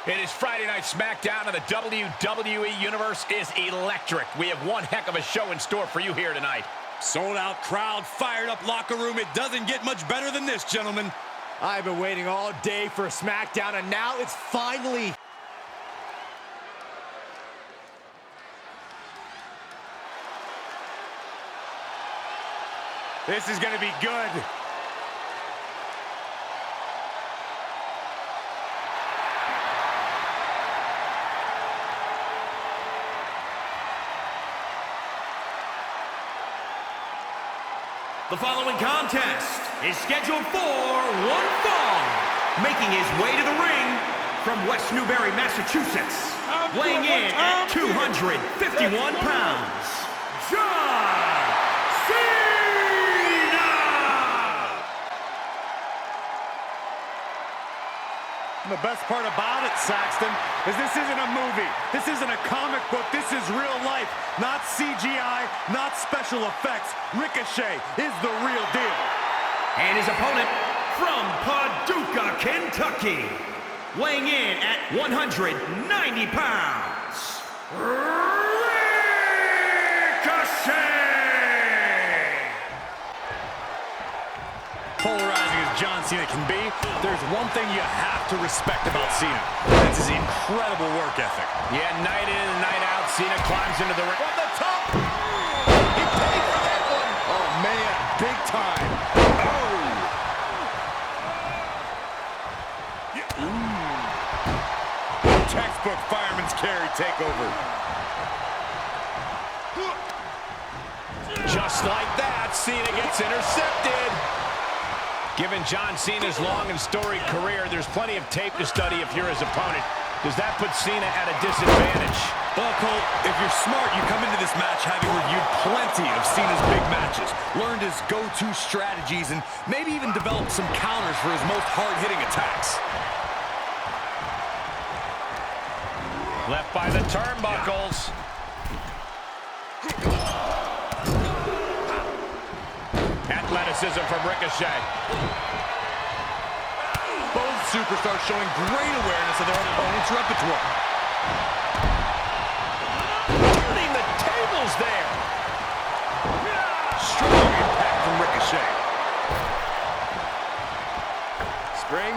It is Friday Night SmackDown, and the WWE Universe is electric. We have one heck of a show in store for you here tonight. Sold out crowd, fired up locker room. It doesn't get much better than this, gentlemen. I've been waiting all day for SmackDown, and now it's finally... This is going to be good. The following contest is scheduled for one fall. Making his way to the ring from West Newbury, Massachusetts, weighing in at 251 pounds, John Cena! The best part about it, Saxton, is this isn't a movie. This isn't a comic book. This is real life. Not CGI, not special effects. Ricochet is the real deal. And his opponent from Paducah, Kentucky, weighing in at 190 pounds, Ricochet! Polarizing as John Cena can be, there's one thing you have to respect about Cena. That's his incredible work ethic. Yeah, night in and night out, Cena climbs into the ring. From the top! He paid for that one! Oh, man, big time. Oh! Textbook fireman's carry takeover. Just like that, Cena gets intercepted. Given John Cena's long and storied career, there's plenty of tape to study if you're his opponent. Does that put Cena at a disadvantage? Well, Cole, if you're smart, you come into this match having reviewed plenty of Cena's big matches, learned his go-to strategies, and maybe even developed some counters for his most hard-hitting attacks. Left by the turnbuckles. Athleticism from Ricochet. Both superstars showing great awareness of their opponent's repertoire. Turning the tables there. Strong impact from Ricochet. Spring.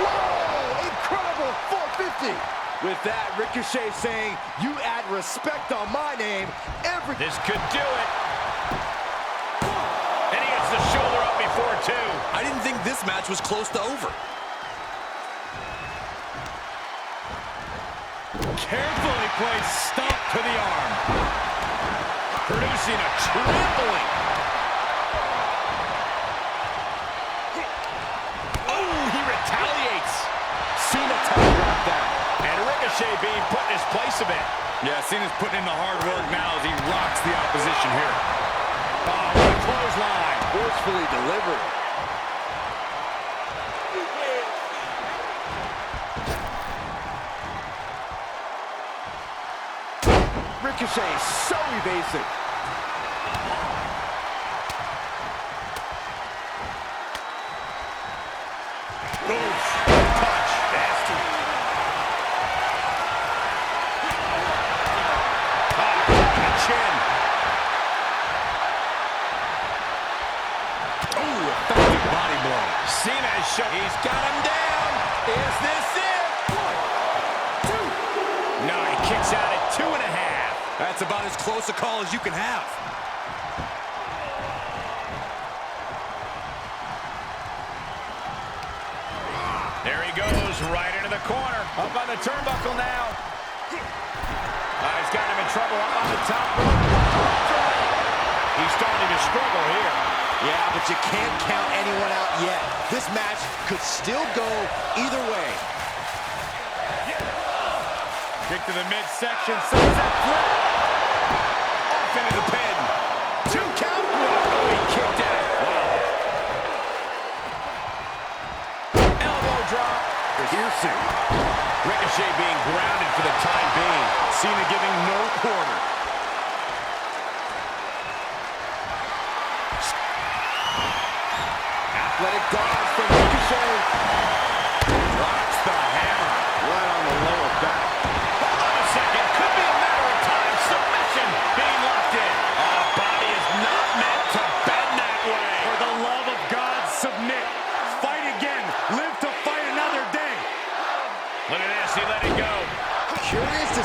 Whoa! Incredible 450! With that, Ricochet saying, you add respect on my name, This could do it. And he gets the shoulder up before two. I didn't think this match was close to over. Carefully placed stomp to the arm. Producing a trampling. Oh, he retaliates. Cena telegraphed that. And Ricochet being put in his place a bit. Yeah, Cena's putting in the hard work now as he rocks the opposition here. Oh, what a clothesline. Forcefully delivered. Ricochet is so evasive. Oof. Touch. Nasty. The chin. Ooh, effective body blow. Cena is shut. He's got him down. Is this it? 1, 2. No, he kicks out at 2.5. That's about as close a call as you can have. There he goes, right into the corner. Up on the turnbuckle now. He's got him in trouble up on the top rope. He's starting to struggle here. Yeah, but you can't count anyone out yet. This match could still go either way. Kick to the midsection, sends that flip. Off into the pin. 2 count. Oh, he kicked out. Wow. Elbow drop. Piercing. Ricochet being grounded for the time being. Cena giving no quarter. Athletic dodge from Ricochet. Rocks the hammer. What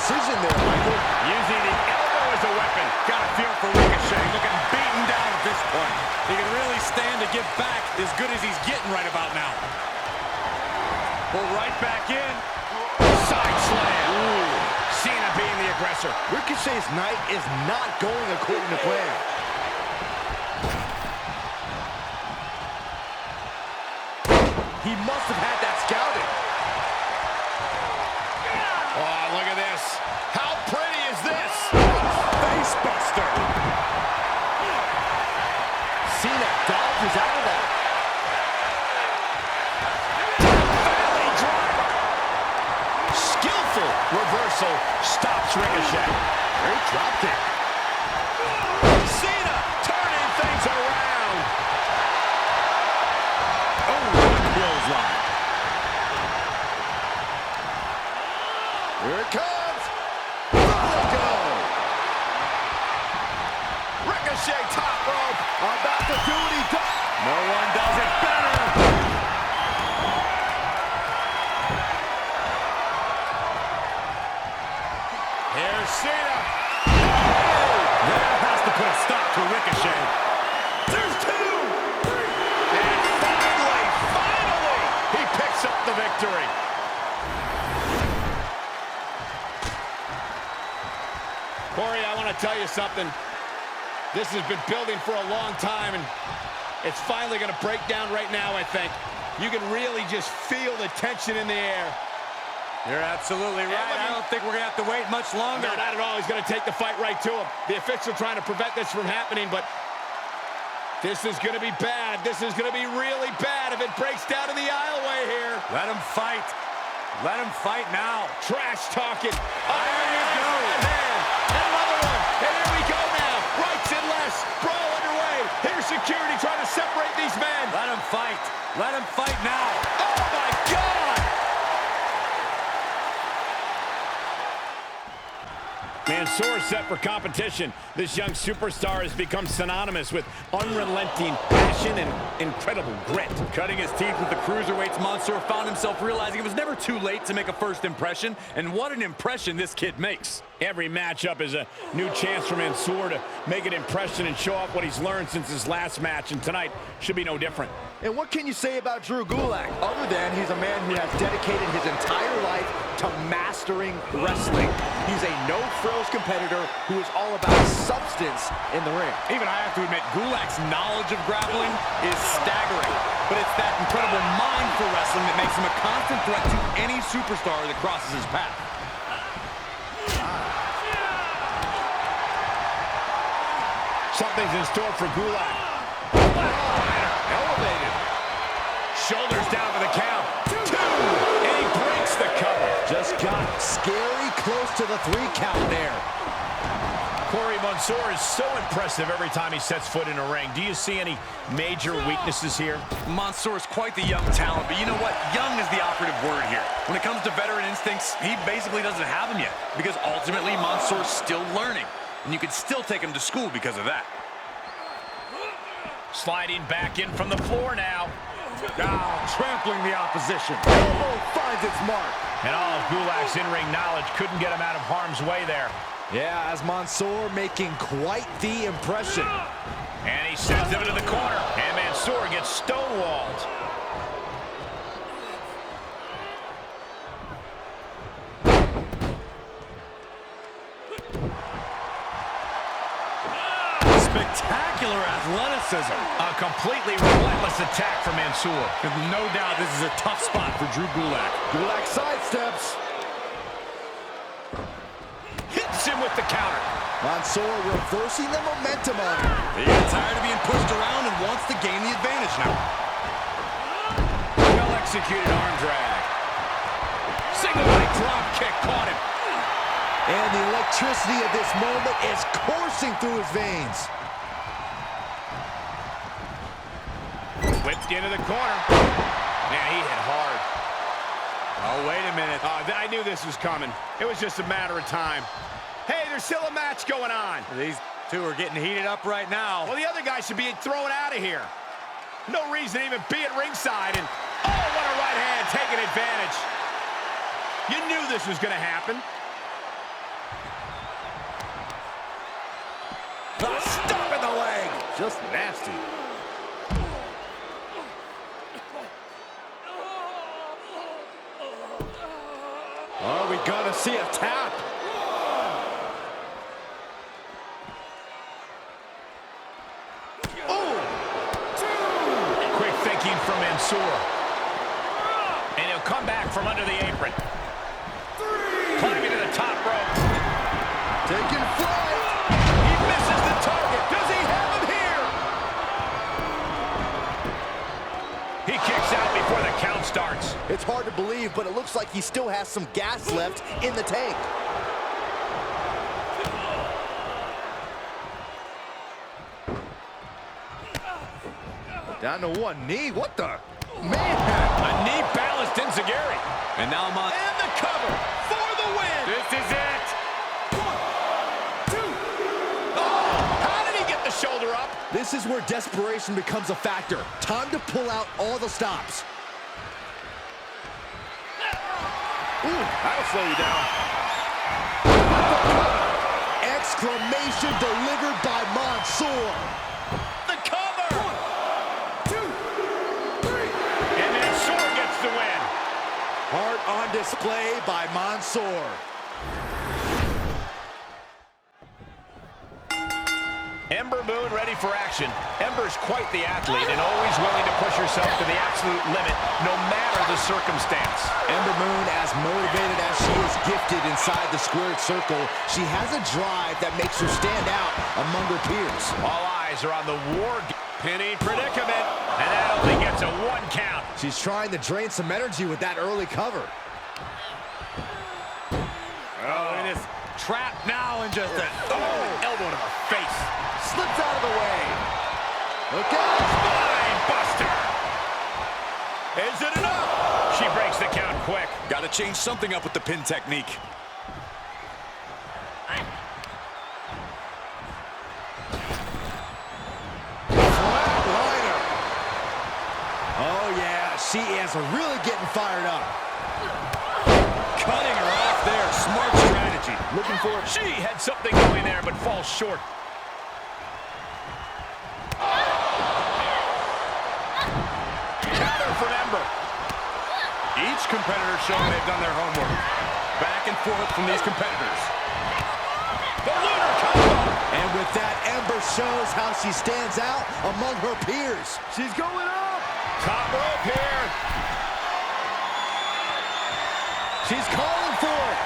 decision there, Michael. Using the elbow as a weapon. Got a feel for Ricochet, looking beaten down at this point. He can really stand to give back as good as he's getting right about now. Pull right back in. Side slam. Ooh. Cena being the aggressor. Ricochet's night is not going according to plan. He must have had that scouted. Oh, look at this. How pretty is this? Face buster. Cena dodges out of that. Valley driver. Skillful reversal stops Ricochet. Great drop kick. Cena turning things around. Oh, what a clothesline. Here it comes. There we go. Ricochet top rope. About to do what he does. No one does it better. Here's Cena. That has to put a stop to Ricochet. There's 2. And finally, he picks up the victory. Corey, I want to tell you something. This has been building for a long time, and it's finally going to break down right now, I think. You can really just feel the tension in the air. You're absolutely right. I don't think we're going to have to wait much longer. No, not at all. He's going to take the fight right to him. The official trying to prevent this from happening, but this is going to be bad. This is going to be really bad if it breaks down in the aisleway here. Let him fight. Let him fight now. Trash talking. Oh, There you go. and another one. And here we go now. Rights and lefts. Brawl underway. Here's security trying to separate these men. Let him fight. Let him fight now. Oh, my God. Mansoor set for competition. This young superstar has become synonymous with unrelenting passion and incredible grit. Cutting his teeth with the cruiserweights, Mansoor found himself realizing it was never too late to make a first impression, and what an impression this kid makes. Every matchup is a new chance for Mansoor to make an impression and show off what he's learned since his last match, and tonight should be no different. And what can you say about Drew Gulak, other than he's a man who has dedicated his entire life to mastering wrestling? He's a no-frills competitor who is all about substance in the ring. Even I have to admit, Gulak's knowledge of grappling is staggering, but it's that incredible mind for wrestling that makes him a constant threat to any superstar that crosses his path. Something's in store for Gulak. Elevated. Shoulders down for the count. 2. And he breaks the cover. Just got scary close to the 3 count there. Corey, Mansoor is so impressive every time he sets foot in a ring. Do you see any major weaknesses here? Mansoor is quite the young talent, but you know what? Young is the operative word here. When it comes to veteran instincts, he basically doesn't have them yet, because ultimately Mansoor's still learning, and you could still take him to school because of that. Sliding back in from the floor now. Trampling the opposition. Elbow finds its mark. And all of Gulak's in-ring knowledge couldn't get him out of harm's way there. Yeah, as Mansoor making quite the impression. And he sends him into the corner. And Mansoor gets stonewalled. Spectacular athleticism. A completely relentless attack from Mansoor. No doubt this is a tough spot for Drew Gulak. Gulak sidesteps. Hits him with the counter. Mansoor reversing the momentum on him. He got tired of being pushed around and wants to gain the advantage now. Well-executed arm drag. Single leg drop kick caught him. And the electricity of this moment is coursing through his veins. Whipped into the corner. Man, he hit hard. Oh, wait a minute. I knew this was coming. It was just a matter of time. Hey, there's still a match going on. These two are getting heated up right now. Well, the other guy should be thrown out of here. No reason to even be at ringside. And, oh, what a right hand, taking advantage. You knew this was going to happen. Just nasty. Are we gonna see a tap? Quick thinking from Mansoor. And he'll come back from under the apron. Climbing to the top rope. Taking flight. He misses the target. Does he have him here? He kicks out before the count starts. It's hard to believe, but it looks like he still has some gas left in the tank. Down to one knee. What the? Man! A knee balanced Enziguri. And now I'm on. And the cover for the win. This is it. 1, 2. Oh, how did he get the shoulder up? This is where desperation becomes a factor. Time to pull out all the stops. Ooh, that'll slow you down. Exclamation delivered by Mansoor. The cover. 1, 2, 3. And Mansoor gets the win. Heart on display by Mansoor. Ember Moon ready for action. Ember's quite the athlete and always willing to push herself to the absolute limit, no matter the circumstance. Ember Moon, as motivated as she is gifted inside the squared circle, she has a drive that makes her stand out among her peers. All eyes are on the pinning predicament, and that only gets a 1 count. She's trying to drain some energy with that early cover. Oh, it is trapped now and just Elbow to the face. Slips out of the way. Look out. Spine buster. Is it enough? She breaks the count quick. got to change something up with the pin technique. Flatliner. Oh, yeah. She is really getting fired up. Cutting her off there. Smart strategy. Looking for it. She had something going there, but falls short. Counter from Ember. Each competitor showing they've done their homework. Back and forth from these competitors. The lunar combo. And with that, Ember shows how she stands out among her peers. She's going up. Top rope here. She's calling for it.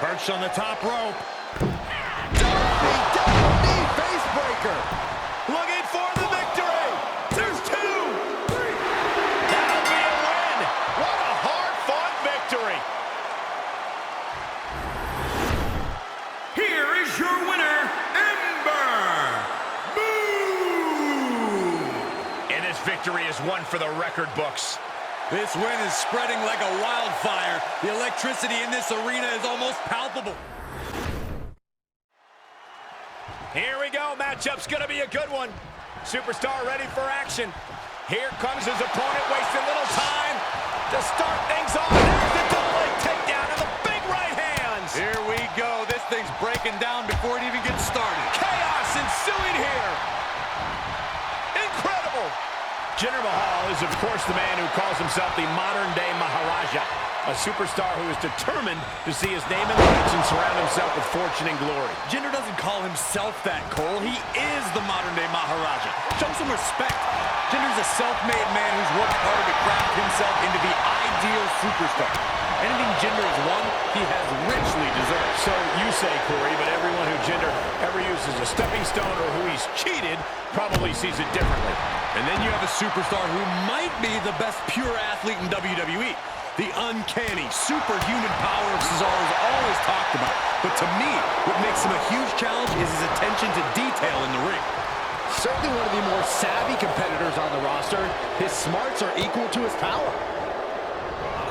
Perched on the top rope. Double knee face breaker. Looking for the victory. There's 2, 3. That'll be a win. What a hard-fought victory. Here is your winner, Ember Moon. And this victory is one for the record books. This win is spreading like a wildfire. The electricity in this arena is almost palpable. Here we go. Matchup's going to be a good one. Superstar ready for action. Here comes his opponent, wasting little time to start things off. There's the double leg takedown and the big right hands. Here we go. This thing's breaking down before it even gets started. Chaos ensuing here. Incredible. Jinder Mahal is, of course, the man who calls himself the modern-day Maharaja, a superstar who is determined to see his name in the lights and surround himself with fortune and glory. Jinder doesn't call himself that, Cole. He is the modern-day Maharaja. Show some respect. Jinder's a self-made man who's worked hard to craft himself into the ideal superstar. Anything Jinder has won, he has richly deserved. So you say, Corey, but everyone who Jinder ever uses as a stepping stone or who he's cheated probably sees it differently. And then you have a superstar who might be the best pure athlete in WWE. The uncanny, superhuman power of Cesaro is always talked about. But to me, what makes him a huge challenge is his attention to detail in the ring. Certainly one of the more savvy competitors on the roster. His smarts are equal to his power.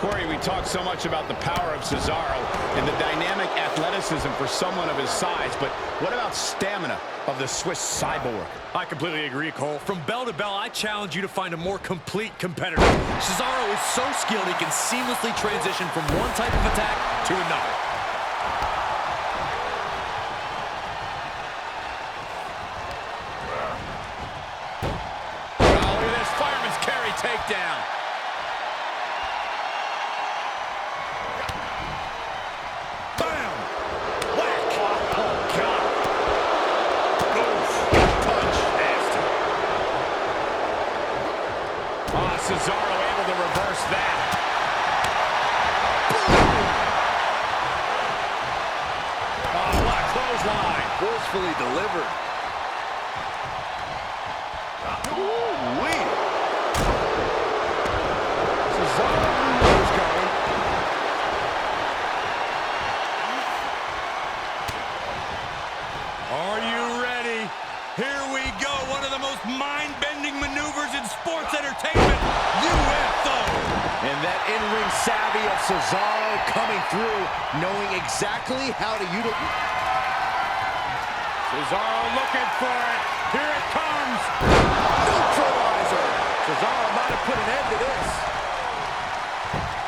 Corey, we talk so much about the power of Cesaro and the dynamic athleticism for someone of his size, but what about stamina of the Swiss cyborg? I completely agree, Cole. From bell to bell, I challenge you to find a more complete competitor. Cesaro is so skilled he can seamlessly transition from one type of attack to another. Oh, look at this fireman's carry takedown. Bam! Whack! Oh, God. Oof. Punch. Nasty. Oh, Cesaro able to reverse that. Oh, what a clothesline. Forcefully delivered. Ooh-wee. Cesaro knew what was coming. Are you ready? Here we go. One of the most mind-bending maneuvers in sports entertainment. UFO. And that in-ring savvy of Cesaro coming through, knowing exactly how to utilize. Cesaro looking for it. Here it comes. Neutralizer. Cesaro might have put an end to this.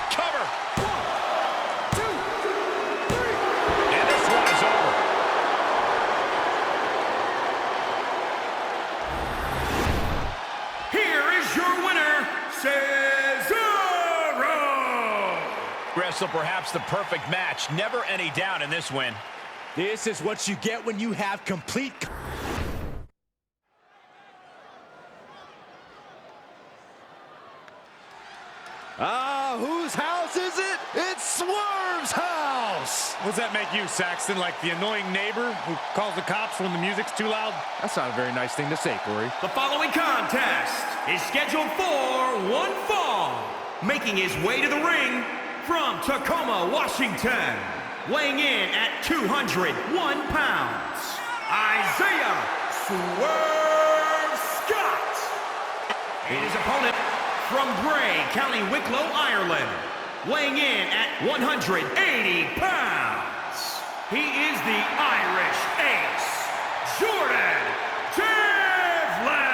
Cover. 1, 2, 3. And this one is over. Here is your winner, Cesaro! Wrestle perhaps the perfect match. Never any doubt in this win. This is what you get when you have complete... whose house is it? It's Swerve's house! What does that make you, Saxton? Like the annoying neighbor who calls the cops when the music's too loud? That's not a very nice thing to say, Corey. The following contest is scheduled for one fall. Making his way to the ring from Tacoma, Washington. Weighing in at 201 pounds, Isaiah Swerve Scott. And his opponent from Bray, County Wicklow, Ireland. Weighing in at 180 pounds. He is the Irish Ace, Jordan Devlin.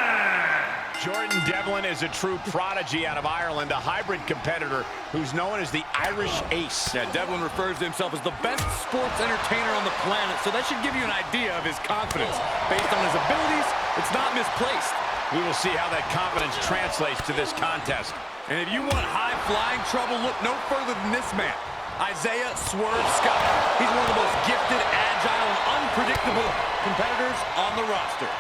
Jordan Devlin is a true prodigy out of Ireland, a hybrid competitor who's known as the Irish Ace. Yeah, Devlin refers to himself as the best sports entertainer on the planet, so that should give you an idea of his confidence. Based on his abilities, it's not misplaced. We will see how that confidence translates to this contest. And if you want high-flying trouble, look no further than this man, Isaiah Swerve Scott. He's one of the most gifted, agile, and unpredictable competitors on the roster.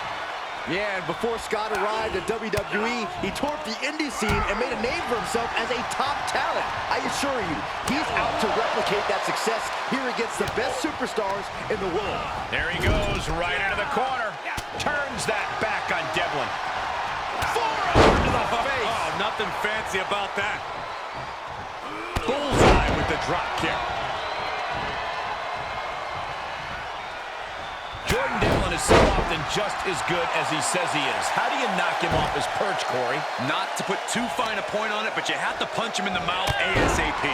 Yeah, and before Scott arrived at WWE, he tore up the indie scene and made a name for himself as a top talent. I assure you, he's out to replicate that success here against the best superstars in the world. There he goes, right into the corner. Turns that back on Devlin. Forearm to the face. Oh, nothing fancy about that. Bullseye with the drop kick. Jordan Devlin is so often just as good as he says he is. How do you knock him off his perch, Corey? Not to put too fine a point on it, but you have to punch him in the mouth ASAP.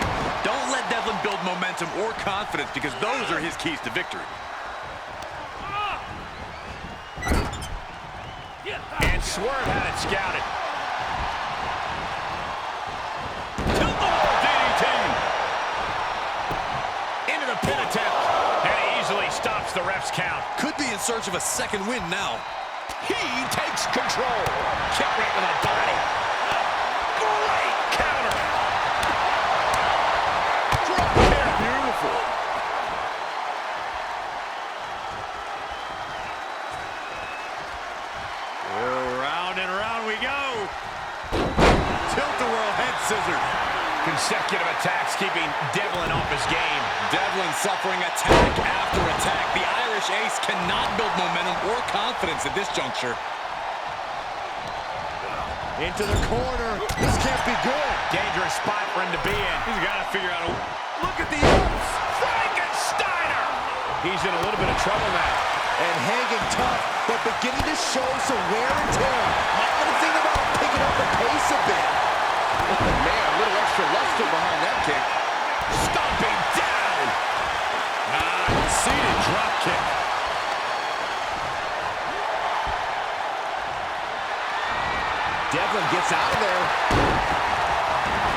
Don't let Devlin build momentum or confidence, because those are his keys to victory. And Swerve had it scouted. DDT. Into the pin attempt. And he easily stops the ref's count. Could be in search of a second win now. He takes control. Kick right with a body. Great counter. Drop kick. Beautiful. Round and round we go. Tilt-a-whirl head scissors. Consecutive attacks keeping Devlin off his game. Devlin suffering attack after attack. The Irish Ace cannot build momentum or confidence at this juncture. Into the corner. This can't be good. Dangerous spot for him to be in. He's got to figure out a... Look at the ups. Frankensteiner! He's in a little bit of trouble now. And hanging tough, but beginning to show some wear and tear. Might want to think about picking up the pace a bit. Oh, man, a little extra luster behind that kick. Stomping down. Seated drop kick. Devlin gets out of there.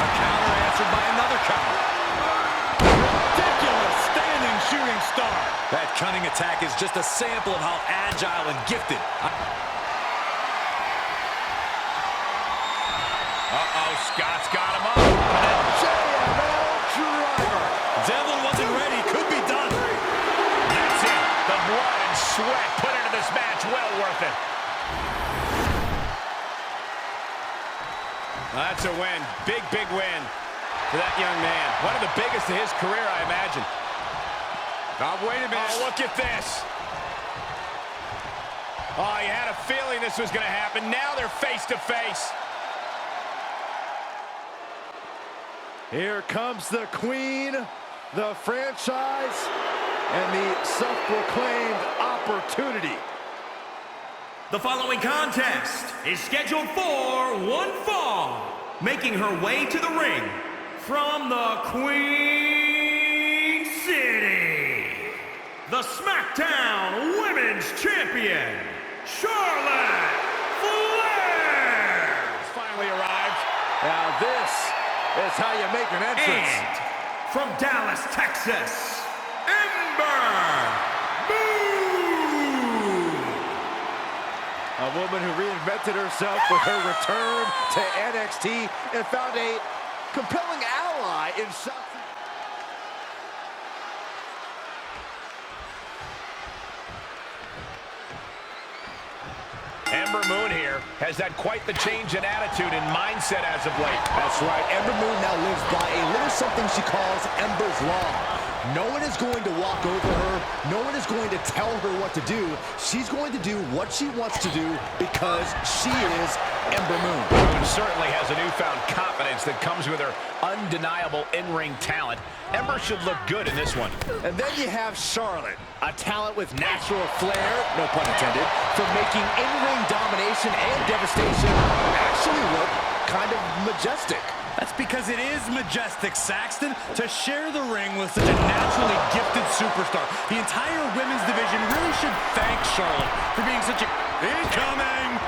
A counter answered by another counter. Ridiculous standing shooting star. That cunning attack is just a sample of how agile and gifted. Uh-oh, Scott's got him up. JML driver. Devlin wasn't ready. Could be done. That's it. The blood and sweat put into this match. Well worth it. That's a win. Big, big win for that young man. One of the biggest of his career, I imagine. Oh, wait a minute. Oh, look at this. Oh, you had a feeling this was going to happen. Now they're face to face. Here comes the queen, the franchise, and the self-proclaimed opportunity. The following contest is scheduled for one fall. Making her way to the ring from the Queen City, the SmackDown Women's Champion, Charlotte Flair. Finally arrived. Now this is how you make an entrance. And from Dallas, Texas, Ember Moon. A woman who reinvented herself with her return to NXT and found a compelling ally in South. Ember Moon here has had quite the change in attitude and mindset as of late. That's right. Ember Moon now lives by a little something she calls Ember's Law. No one is going to walk over her. No one is going to tell her what to do. She's going to do what she wants to do because she is Ember Moon. Moon certainly has a newfound confidence that comes with her undeniable in-ring talent. Ember should look good in this one. And then you have Charlotte, a talent with natural flair, no pun intended, for making in-ring domination and devastation actually look kind of majestic. That's because it is majestic, Saxton, to share the ring with such a naturally gifted superstar. The entire women's division really should thank Charlotte for being such a... Incoming!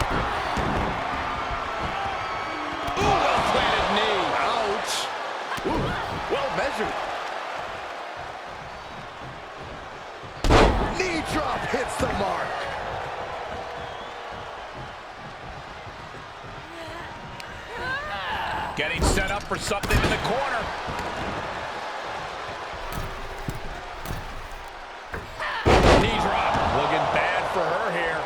Ooh, well-planted knee. Ouch. Ooh, well measured. Knee drop hits the mark. Getting set up for something in the corner. Knee drop. Looking bad for her here.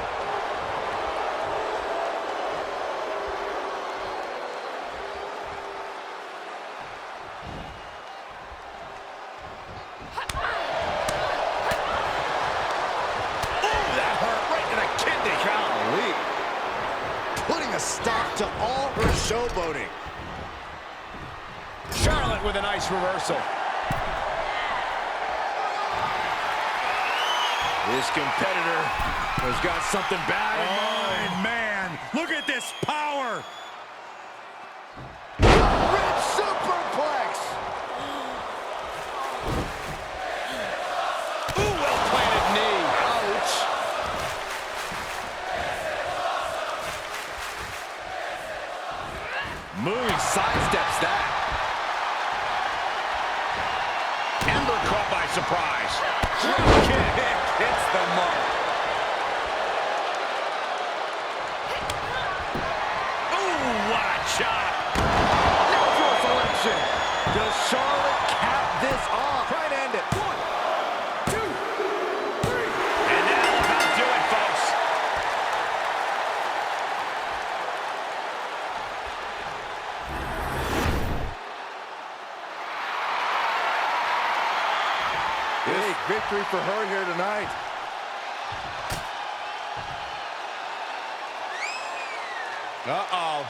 Oh, that hurt right in the kidney. Golly. Putting a stop to all her showboating. Charlotte with a nice reversal. This competitor has got something bad in mind. Oh, man. Look at this power. Red superplex. Ooh, well-planted knee. Ouch. Moon sidesteps that. Ember caught by surprise. Drop kick hits the mark. Ooh, what a chop. Natural selection. Does Charlotte cap this off? Try and end it. 1, 2, 3. And that'll about do it, folks. Big victory for her here tonight. Uh-oh.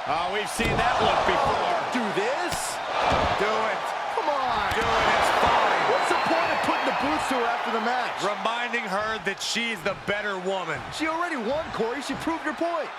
Oh, we've seen that look before. Do this? Do it. Come on. Do it. It's fine. What's the point of putting the boots to her after the match? Reminding her that she's the better woman. She already won, Corey. She proved her point.